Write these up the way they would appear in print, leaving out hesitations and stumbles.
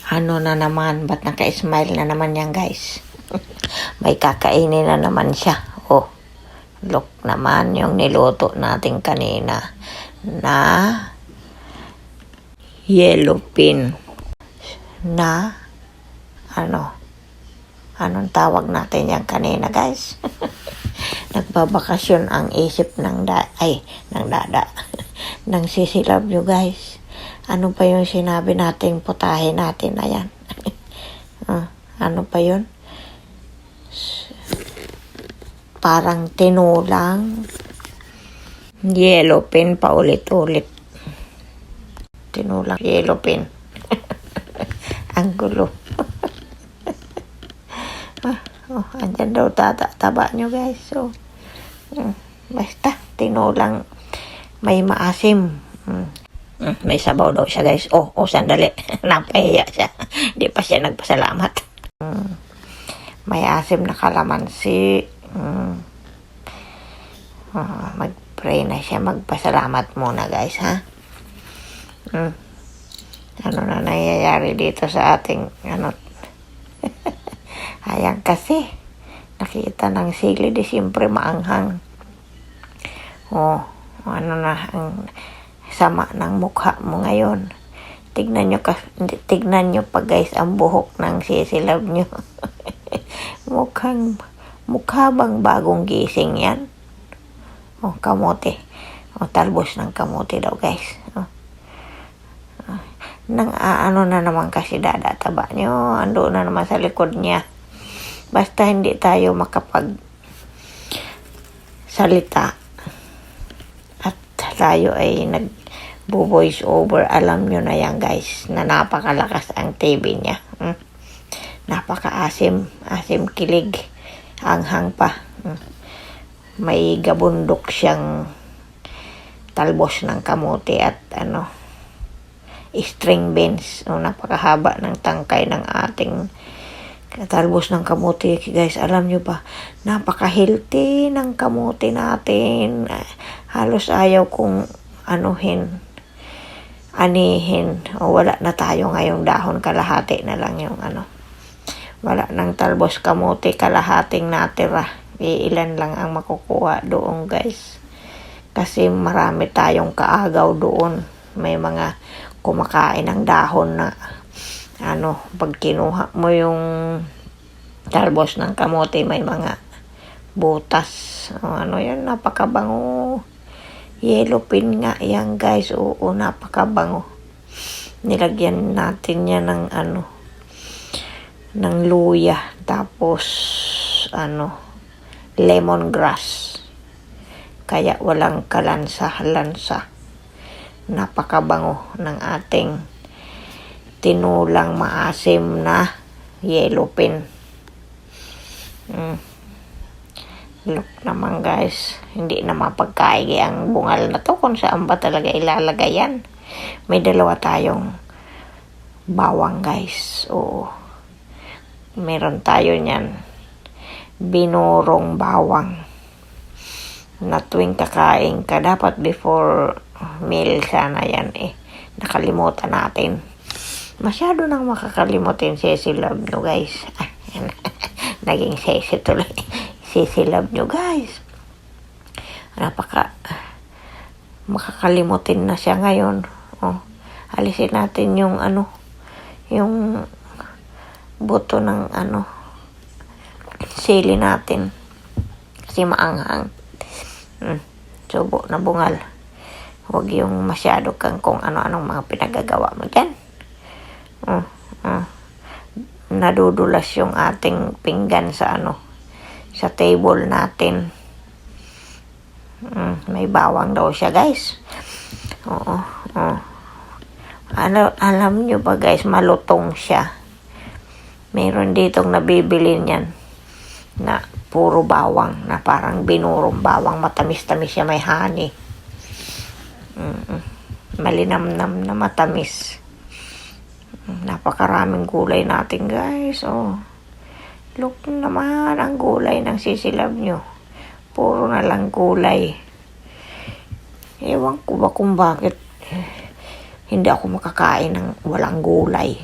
Ano na naman, ba't naka-smile na naman yan, guys? May kakainin na naman siya. Oh, look naman yung niluto natin kanina na yellow pin na anong tawag natin yan kanina, guys? Nagbabakasyon ang isip ng dada ng sisilab nyo, guys. Ano pa yung sinabi natin putahe natin na yan? Ano pa yun? Parang tinulang yellow pin pa ulit-ulit. Tinulang yellow pin. Ang gulo. Andyan daw taba nyo, guys. So, basta tinulang may maasim. May sabaw daw siya, guys. Sandali. Napahiya siya. Di pa siya nagpasalamat. May asim na kalamansi. Mag-pray na siya. Magpasalamat muna, guys, ha? Ano na nangyayari dito sa ating, Ayan kasi. Nakita ng sili, di siyempre maanghang. Ang sama ng mukha mo ngayon. Tignan nyo pa, guys, ang buhok ng sisilab nyo. Mukha bang bagong gising yan? Kamote. Talbos ng kamote daw, guys. Na naman kasi dada taba nyo. Ando na naman sa likod niya. Basta hindi tayo makapag-salita at tayo ay nag-voice over. Alam nyo na yan, guys, na napakalakas ang TV niya. Napaka-asim kilig, anghang pa. May gabundok siyang talbos ng kamote at string beans. Napakahaba ng tangkay ng ating talbos ng kamote, guys. Alam nyo ba, napaka-healthy ng kamote natin. Halos ayaw kong anihin. Wala na tayo ngayong dahon, kalahati na lang yung wala ng talbos kamote, kalahating natira. Ilan lang ang makukuha doon, guys. Kasi marami tayong kaagaw doon. May mga kumakain ng dahon na pag kinuha mo yung talbos ng kamote, may mga butas. Yan, napakabango. Yellow pin nga yan, guys. Napakabango. Nilagyan natin yan ng ng luya, tapos lemongrass, kaya walang kalansa. Napakabango ng ating tinulang maasim na yellow pin. Look naman, guys, hindi na mapagkaigi ang bungal na to kung saan ba talaga ilalagay yan. May dalawa tayong bawang, guys. Meron tayo niyan, binurong bawang, na tuwing kakain ka, dapat before meal sana yan, nakalimutan natin. Masyado nang makakalimutin sisilab nyo, guys. Naging sesi tuloy. Sisilab nyo, guys. Makakalimutin na siya ngayon. Alisin natin yung yung buto ng sili natin. Kasi maanghang. Subo na bungal. Huwag yung masyado kang kung ano-anong mga pinagagawa mo dyan. Nadudulas yung ating pinggan sa sa table natin. May bawang daw siya, guys. Alam nyo ba, guys, malutong siya. Meron ditong nabibili niyan na puro bawang, na parang binurong bawang, matamis-tamis siya, may honey. Malinamnam na matamis. Napakaraming gulay natin, guys. Look naman ang gulay ng sisilab nyo. Puro na lang gulay. Ewan ko ba kung bakit hindi ako makakain ng walang gulay.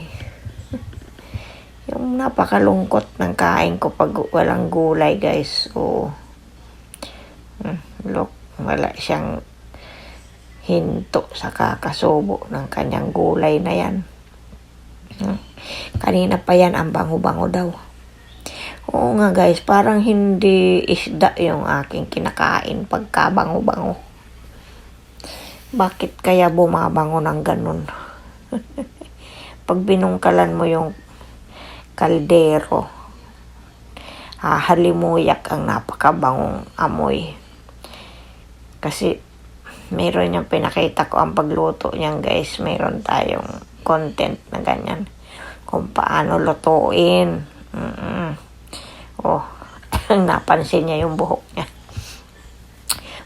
napakalungkot ng kain ko pag walang gulay, guys. So, look, wala siyang hinto sa kakasubo ng kanyang gulay na yan. Kanina pa yan, ang bango-bango daw. Oo nga, guys, parang hindi isda yung aking kinakain pagka bango-bango. Bakit kaya bumabango ng ganun? Pag binungkalan mo yung kaldero, halimuyak ang napakabangong amoy. Kasi meron yung pinakita ko ang pagluto niyan, guys. Meron tayong content na ganyan kung paano lutuin. Napansin niya yung buhok niya.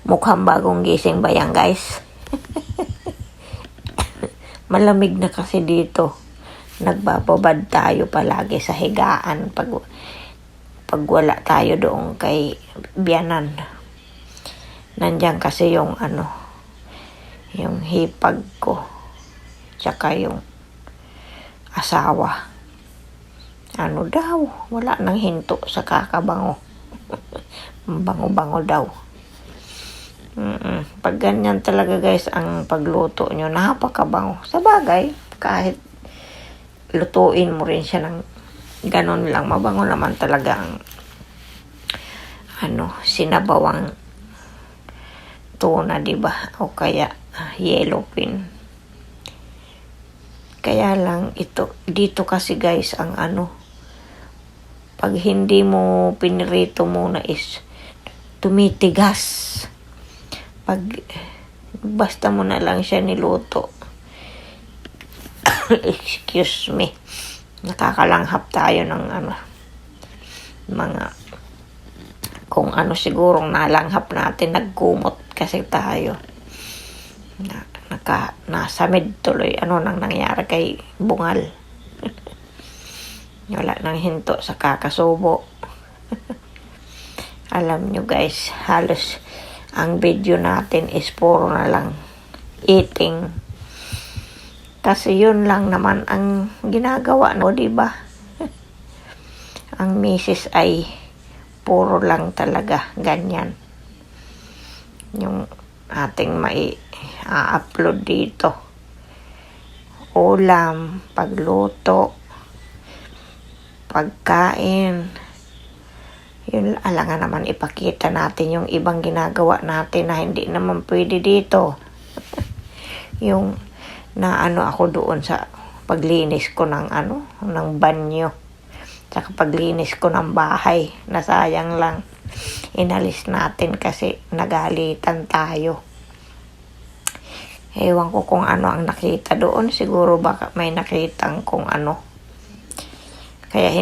Mukhang bagong gising ba yan, guys? Malamig na kasi dito. Nagbababad tayo palagi sa higaan pag wala tayo doon kay biyanan. Nandiyan kasi yung yung hipag ko tsaka yung asawa. Wala nang hinto sa kakabango. Bango-bango daw. Pag ganyan talaga, guys, ang pagluto nyo, napakabango. Sa bagay, kahit lutuin mo rin siya ng ganon lang, mabango naman talaga ang sinabawang tuna, diba? O kaya yellowfin. Kaya lang dito kasi, guys, ang pag hindi mo pinirito muna is tumitigas. Basta mo na lang siya niluto. Excuse me. Nakakalanghap tayo ng mga kung sigurong nalanghap natin, nagkumot kasi tayo. Nasamid tuloy. Ano nang nangyari kay bungal? Wala nang hinto sa kakasubo. Alam nyo, guys, halos ang video natin is puro na lang eating. Kasi yun lang naman ang ginagawa, no, diba? Ang misis ay puro lang talaga ganyan. Yung ating upload dito. Ulam, pagluto, pagkain. Yun, alangan naman ipakita natin yung ibang ginagawa natin na hindi naman pwede dito. Yung ako doon sa paglinis ko ng ng banyo. Tsaka paglinis ko ng bahay. Nasayang lang. Inalis natin kasi nagalitan tayo. Ewan ko kung ano ang nakita doon. Siguro baka may nakitang kung Kaya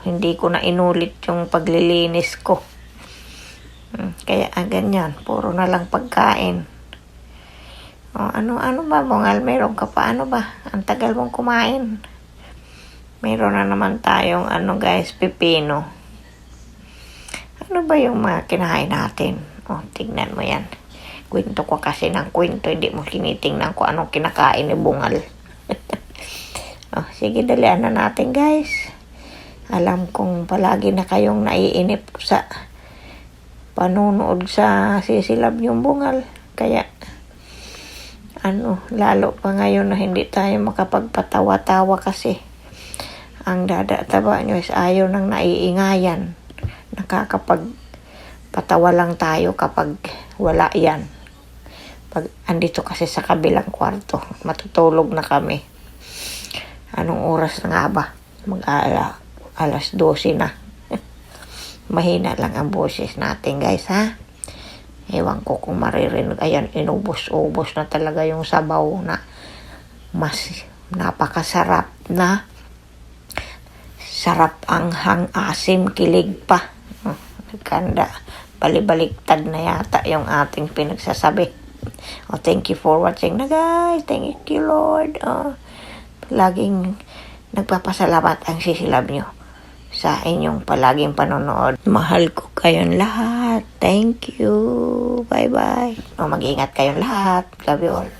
hindi ko na inulit yung paglilinis ko. Kaya ganyan, puro na lang pagkain. Ano ba, bungal? Meron ka pa, ba? Ang tagal mong kumain. Meron na naman tayong guys, pipino. Ano ba yung mga kinain natin? Tignan mo yan. Kwento ko kasi ng kwento, hindi mo kinitingnan ko anong kinakain ni bungal. Sige, dalian na natin, guys. Alam kong palagi na kayong naiinip sa panunood sa sisilab yung bungal. Kaya, lalo pa ngayon na hindi tayo makapagpatawa-tawa kasi ang dada-taba nyo is ayaw nang naiingayan. Nakakapagpatawa lang tayo kapag wala yan. Pag andito kasi sa kabilang kwarto, matutulog na kami. Anong oras na nga ba? Alas 12 na. Mahina lang ang boses natin, guys, ha? Ewan ko kung maririnig. Ayan, inubos-ubos na talaga yung sabaw na mas napakasarap na. Sarap ang asim, kilig pa. Nagkanda. Balibaliktad na yata yung ating pinagsasabi. Thank you for watching na, guys. Thank you, Lord. Laging nagpapasalamat ang sisilab nyo sa inyong palaging panonood. Mahal ko kayong lahat. Thank you. Bye-bye. Mag-ingat kayong lahat. Love you all.